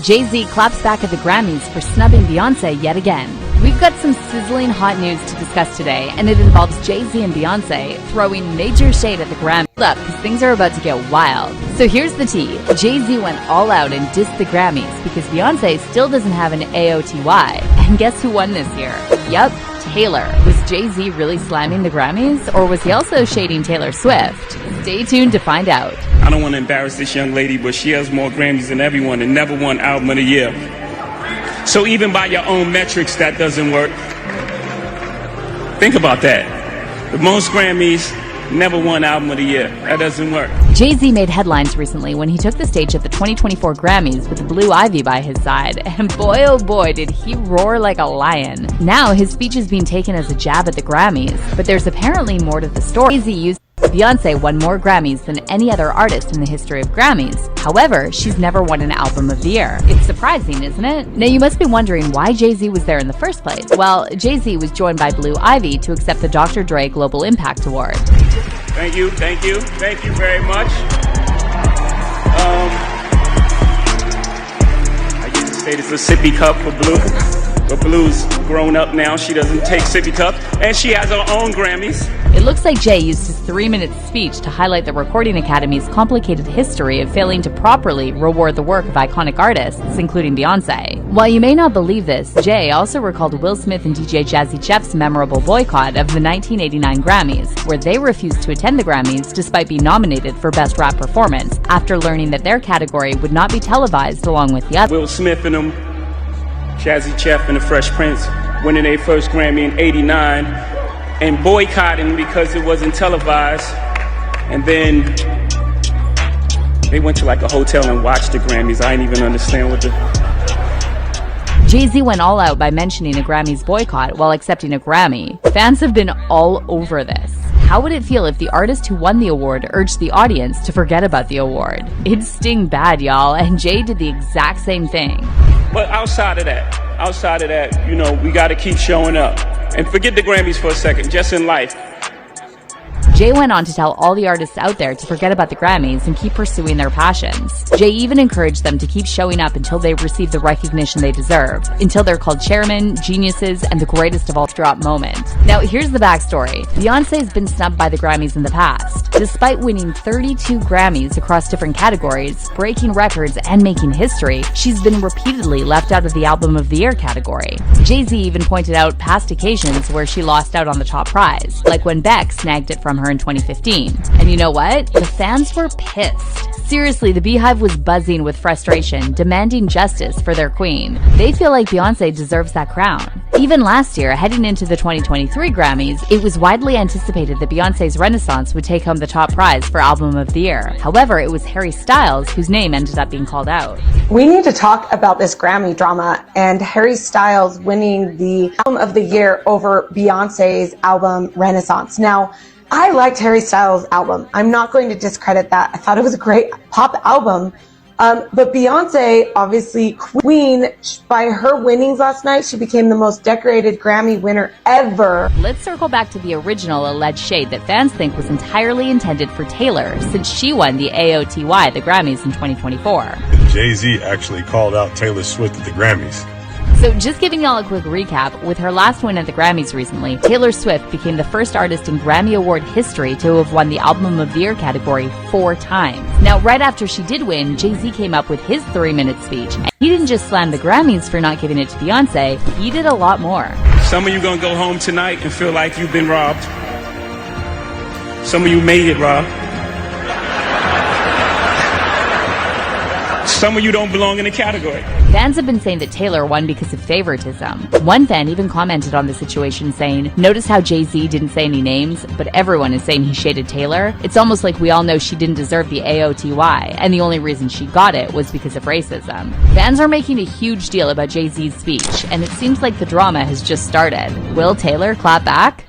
Jay-Z claps back at the Grammys for snubbing Beyonce yet again. We've got some sizzling hot news to discuss today, and it involves Jay-Z and Beyonce throwing major shade at the Grammys. Hold up, because things are about to get wild. So here's the tea. Jay-Z went all out and dissed the Grammys because Beyonce still doesn't have an AOTY. And guess who won this year? Yup, Taylor. Was Jay-Z really slamming the Grammys, or was he also shading Taylor Swift? Stay tuned to find out. I don't want to embarrass this young lady, but she has more Grammys than everyone and never won Album of the Year. So even by your own metrics, that doesn't work. Think about that. The most Grammys, never won Album of the Year. That doesn't work. Jay-Z made headlines recently when he took the stage at the 2024 Grammys with Blue Ivy by his side, and boy oh boy did he roar like a lion. Now his speech is being taken as a jab at the Grammys, but there's apparently more to the story. Jay-Z used Beyonce won more Grammys than any other artist in the history of Grammys. However, she's never won an Album of the Year. It's surprising, isn't it? Now you must be wondering why Jay-Z was there in the first place. Well, Jay-Z was joined by Blue Ivy to accept the Dr. Dre Global Impact Award. Thank you very much. I used to say this is a sippy cup for Blue. But Blue's grown up now. She doesn't take sippy cups, and she has her own Grammys. It looks like Jay used his 3-minute speech to highlight the Recording Academy's complicated history of failing to properly reward the work of iconic artists, including Beyonce. While you may not believe this, Jay also recalled Will Smith and DJ Jazzy Jeff's memorable boycott of the 1989 Grammys, where they refused to attend the Grammys despite being nominated for Best Rap Performance, after learning that their category would not be televised along with the others. Will Smith and them, Jazzy Jeff and the Fresh Prince, winning their first Grammy in '89 and boycotting because it wasn't televised. And then they went to like a hotel and watched the Grammys. I didn't even understand what the... Jay-Z went all out by mentioning a Grammys boycott while accepting a Grammy. Fans have been all over this. How would it feel if the artist who won the award urged the audience to forget about the award? It'd sting bad, y'all, and Jay did the exact same thing. But outside of that, you know, we got to keep showing up. And forget the Grammys for a second, just in life. Jay went on to tell all the artists out there to forget about the Grammys and keep pursuing their passions. Jay even encouraged them to keep showing up until they receive the recognition they deserve, until they're called chairmen, geniuses, and the greatest of all drop moment. Now, here's the backstory. Beyonce's been snubbed by the Grammys in the past. Despite winning 32 Grammys across different categories, breaking records, and making history, she's been repeatedly left out of the Album of the Year category. Jay-Z even pointed out past occasions where she lost out on the top prize, like when Beck snagged it from her in 2015. And you know what? The fans were pissed. Seriously, the Beehive was buzzing with frustration, demanding justice for their queen. They feel like Beyonce deserves that crown. Even last year, heading into the 2023 Grammys, it was widely anticipated that Beyonce's Renaissance would take home the top prize for Album of the Year. However, it was Harry Styles whose name ended up being called out. We need to talk about this Grammy drama and Harry Styles winning the Album of the Year over Beyonce's album Renaissance. Now, I liked Harry Styles' album. I'm not going to discredit that. I thought it was a great pop album. But Beyonce, obviously queen, by her winnings last night, she became the most decorated Grammy winner ever. Let's circle back to the original alleged shade that fans think was entirely intended for Taylor, since she won the AOTY, the Grammys, in 2024. Jay-Z actually called out Taylor Swift at the Grammys. So just giving y'all a quick recap, with her last win at the Grammys recently, Taylor Swift became the first artist in Grammy Award history to have won the Album of the Year category 4 times. Now, right after she did win, Jay-Z came up with his 3-minute speech. And he didn't just slam the Grammys for not giving it to Beyonce, he did a lot more. Some of you gonna go home tonight and feel like you've been robbed. Some of you made it, Rob. Some of you don't belong in the category. Fans have been saying that Taylor won because of favoritism. One fan even commented on the situation saying, "Notice how Jay-Z didn't say any names, but everyone is saying he shaded Taylor? It's almost like we all know she didn't deserve the AOTY, and the only reason she got it was because of racism." Fans are making a huge deal about Jay-Z's speech, and it seems like the drama has just started. Will Taylor clap back?